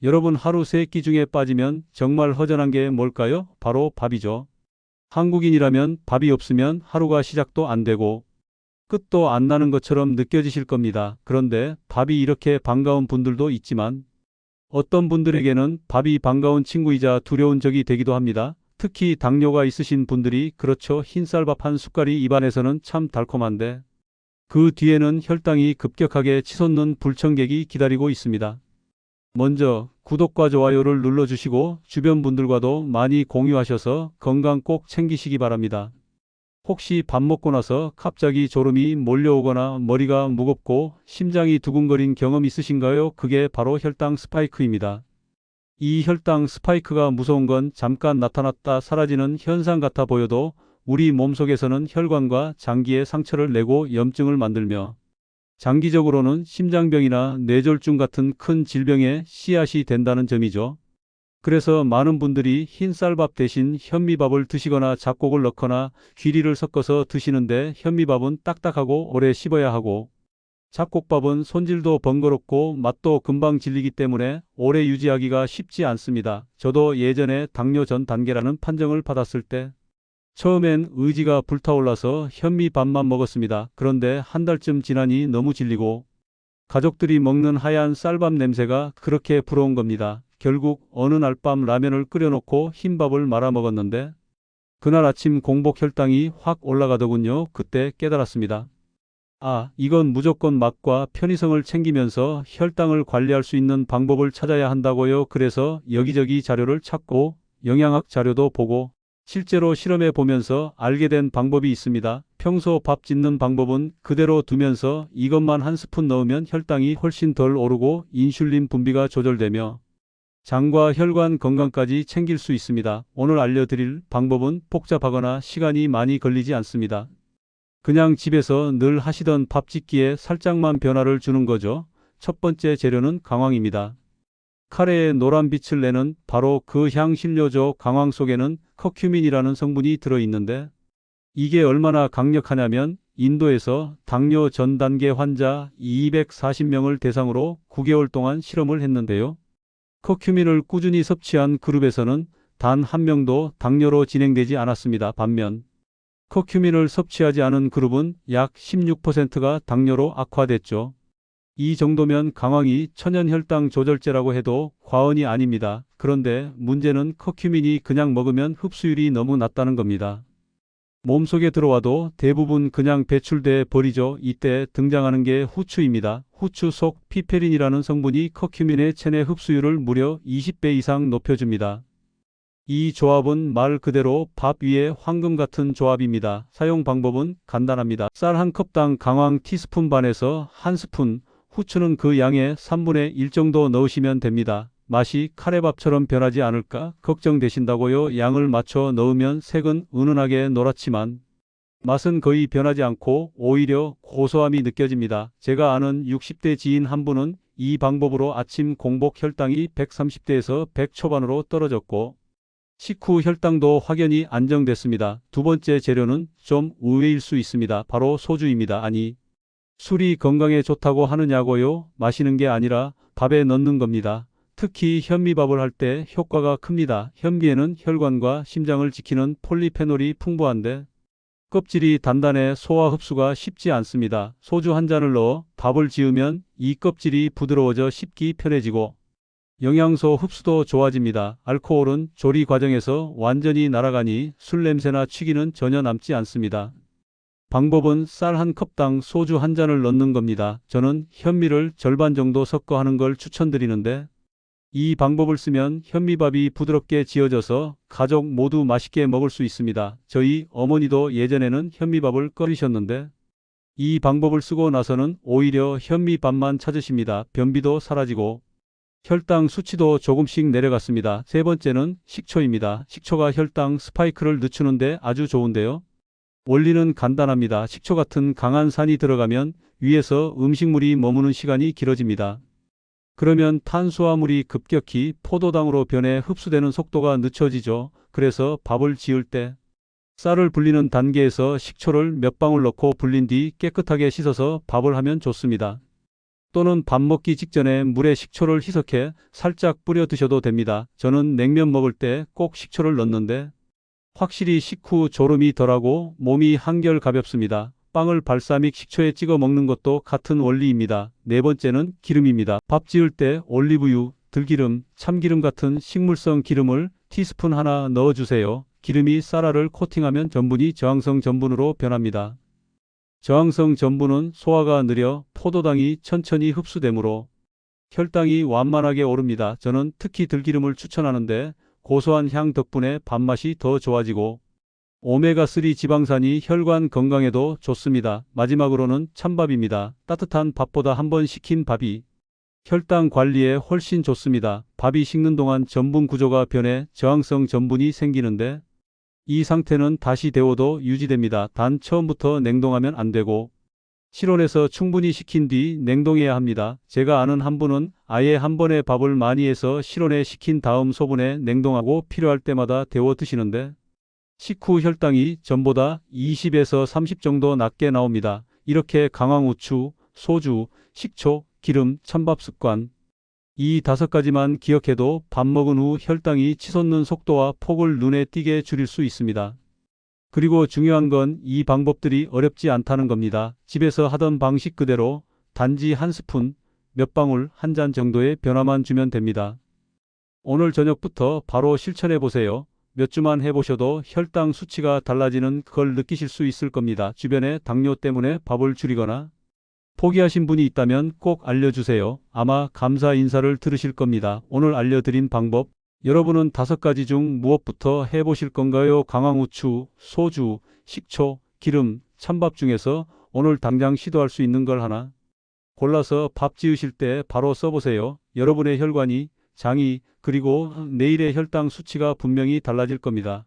여러분 하루 3끼 중에 빠지면 정말 허전한 게 뭘까요? 바로 밥이죠. 한국인이라면 밥이 없으면 하루가 시작도 안 되고 끝도 안 나는 것처럼 느껴지실 겁니다. 그런데 밥이 이렇게 반가운 분들도 있지만 어떤 분들에게는 밥이 반가운 친구이자 두려운 적이 되기도 합니다. 특히 당뇨가 있으신 분들이 그렇죠. 흰쌀밥 한 숟갈이 입안에서는 참 달콤한데 그 뒤에는 혈당이 급격하게 치솟는 불청객이 기다리고 있습니다. 먼저 구독과 좋아요를 눌러주시고 주변 분들과도 많이 공유하셔서 건강 꼭 챙기시기 바랍니다. 혹시 밥 먹고 나서 갑자기 졸음이 몰려오거나 머리가 무겁고 심장이 두근거린 경험 있으신가요? 그게 바로 혈당 스파이크입니다. 이 혈당 스파이크가 무서운 건 잠깐 나타났다 사라지는 현상 같아 보여도 우리 몸속에서는 혈관과 장기에 상처를 내고 염증을 만들며 장기적으로는 심장병이나 뇌졸중 같은 큰 질병의 씨앗이 된다는 점이죠. 그래서 많은 분들이 흰쌀밥 대신 현미밥을 드시거나 잡곡을 넣거나 귀리를 섞어서 드시는데 현미밥은 딱딱하고 오래 씹어야 하고 잡곡밥은 손질도 번거롭고 맛도 금방 질리기 때문에 오래 유지하기가 쉽지 않습니다. 저도 예전에 당뇨 전 단계라는 판정을 받았을 때 처음엔 의지가 불타올라서 현미밥만 먹었습니다. 그런데 한 달쯤 지나니 너무 질리고 가족들이 먹는 하얀 쌀밥 냄새가 그렇게 부러운 겁니다. 결국 어느 날 밤 라면을 끓여놓고 흰밥을 말아 먹었는데 그날 아침 공복 혈당이 확 올라가더군요. 그때 깨달았습니다. 아, 이건 무조건 맛과 편의성을 챙기면서 혈당을 관리할 수 있는 방법을 찾아야 한다고요. 그래서 여기저기 자료를 찾고 영양학 자료도 보고 실제로 실험해 보면서 알게 된 방법이 있습니다. 평소 밥 짓는 방법은 그대로 두면서 이것만 한 스푼 넣으면 혈당이 훨씬 덜 오르고 인슐린 분비가 조절되며 장과 혈관 건강까지 챙길 수 있습니다. 오늘 알려드릴 방법은 복잡하거나 시간이 많이 걸리지 않습니다. 그냥 집에서 늘 하시던 밥 짓기에 살짝만 변화를 주는 거죠. 첫 번째 재료는 강황입니다. 카레에 노란 빛을 내는 바로 그 향신료죠. 강황 속에는 커큐민이라는 성분이 들어있는데 이게 얼마나 강력하냐면 인도에서 당뇨 전 단계 환자 240명을 대상으로 9개월 동안 실험을 했는데요. 커큐민을 꾸준히 섭취한 그룹에서는 단 한 명도 당뇨로 진행되지 않았습니다. 반면 커큐민을 섭취하지 않은 그룹은 약 16%가 당뇨로 악화됐죠. 이 정도면 강황이 천연 혈당 조절제라고 해도 과언이 아닙니다. 그런데 문제는 커큐민이 그냥 먹으면 흡수율이 너무 낮다는 겁니다. 몸속에 들어와도 대부분 그냥 배출돼 버리죠. 이때 등장하는 게 후추입니다. 후추 속 피페린이라는 성분이 커큐민의 체내 흡수율을 무려 20배 이상 높여줍니다. 이 조합은 말 그대로 밥 위에 황금 같은 조합입니다. 사용 방법은 간단합니다. 쌀 한 컵당 강황 티스푼 반에서 한 스푼, 후추는 그 양의 3분의 1 정도 넣으시면 됩니다. 맛이 카레밥처럼 변하지 않을까 걱정되신다고요? 양을 맞춰 넣으면 색은 은은하게 노랗지만 맛은 거의 변하지 않고 오히려 고소함이 느껴집니다. 제가 아는 60대 지인 한 분은 이 방법으로 아침 공복 혈당이 130대에서 100 초반으로 떨어졌고 식후 혈당도 확연히 안정됐습니다. 두 번째 재료는 좀 의외일 수 있습니다. 바로 소주입니다. 아니, 술이 건강에 좋다고 하느냐고요? 마시는 게 아니라 밥에 넣는 겁니다. 특히 현미밥을 할 때 효과가 큽니다. 현미에는 혈관과 심장을 지키는 폴리페놀이 풍부한데 껍질이 단단해 소화 흡수가 쉽지 않습니다. 소주 한 잔을 넣어 밥을 지으면 이 껍질이 부드러워져 씹기 편해지고 영양소 흡수도 좋아집니다. 알코올은 조리 과정에서 완전히 날아가니 술 냄새나 취기는 전혀 남지 않습니다. 방법은 쌀 한 컵당 소주 한 잔을 넣는 겁니다. 저는 현미를 절반 정도 섞어 하는 걸 추천드리는데 이 방법을 쓰면 현미밥이 부드럽게 지어져서 가족 모두 맛있게 먹을 수 있습니다. 저희 어머니도 예전에는 현미밥을 끓이셨는데 이 방법을 쓰고 나서는 오히려 현미밥만 찾으십니다. 변비도 사라지고 혈당 수치도 조금씩 내려갔습니다. 세 번째는 식초입니다. 식초가 혈당 스파이크를 늦추는데 아주 좋은데요. 원리는 간단합니다. 식초 같은 강한 산이 들어가면 위에서 음식물이 머무는 시간이 길어집니다. 그러면 탄수화물이 급격히 포도당으로 변해 흡수되는 속도가 늦춰지죠. 그래서 밥을 지을 때 쌀을 불리는 단계에서 식초를 몇 방울 넣고 불린 뒤 깨끗하게 씻어서 밥을 하면 좋습니다. 또는 밥 먹기 직전에 물에 식초를 희석해 살짝 뿌려 드셔도 됩니다. 저는 냉면 먹을 때 꼭 식초를 넣는데 확실히 식후 졸음이 덜하고 몸이 한결 가볍습니다. 빵을 발사믹 식초에 찍어 먹는 것도 같은 원리입니다. 네 번째는 기름입니다. 밥 지을 때 올리브유, 들기름, 참기름 같은 식물성 기름을 티스푼 하나 넣어주세요. 기름이 쌀알을 코팅하면 전분이 저항성 전분으로 변합니다. 저항성 전분은 소화가 느려 포도당이 천천히 흡수되므로 혈당이 완만하게 오릅니다. 저는 특히 들기름을 추천하는데 고소한 향 덕분에 밥맛이 더 좋아지고 오메가3 지방산이 혈관 건강에도 좋습니다. 마지막으로는 찬밥입니다. 따뜻한 밥보다 한 번 식힌 밥이 혈당 관리에 훨씬 좋습니다. 밥이 식는 동안 전분 구조가 변해 저항성 전분이 생기는데 이 상태는 다시 데워도 유지됩니다. 단 처음부터 냉동하면 안 되고 실온에서 충분히 식힌 뒤 냉동해야 합니다. 제가 아는 한 분은 아예 한 번에 밥을 많이 해서 실온에 식힌 다음 소분해 냉동하고 필요할 때마다 데워 드시는데 식후 혈당이 전보다 20에서 30 정도 낮게 나옵니다. 이렇게 강황후추, 소주, 식초, 기름, 찬밥 습관 이 5가지만 기억해도 밥 먹은 후 혈당이 치솟는 속도와 폭을 눈에 띄게 줄일 수 있습니다. 그리고 중요한 건 이 방법들이 어렵지 않다는 겁니다. 집에서 하던 방식 그대로 단지 한 스푼, 몇 방울, 한 잔 정도의 변화만 주면 됩니다. 오늘 저녁부터 바로 실천해 보세요. 몇 주만 해보셔도 혈당 수치가 달라지는 걸 느끼실 수 있을 겁니다. 주변에 당뇨 때문에 밥을 줄이거나 포기하신 분이 있다면 꼭 알려주세요. 아마 감사 인사를 들으실 겁니다. 오늘 알려드린 방법, 여러분은 5가지 중 무엇부터 해보실 건가요? 강황후추, 소주, 식초, 기름, 찬밥 중에서 오늘 당장 시도할 수 있는 걸 하나 골라서 밥 지으실 때 바로 써보세요. 여러분의 혈관이, 장이, 그리고 내일의 혈당 수치가 분명히 달라질 겁니다.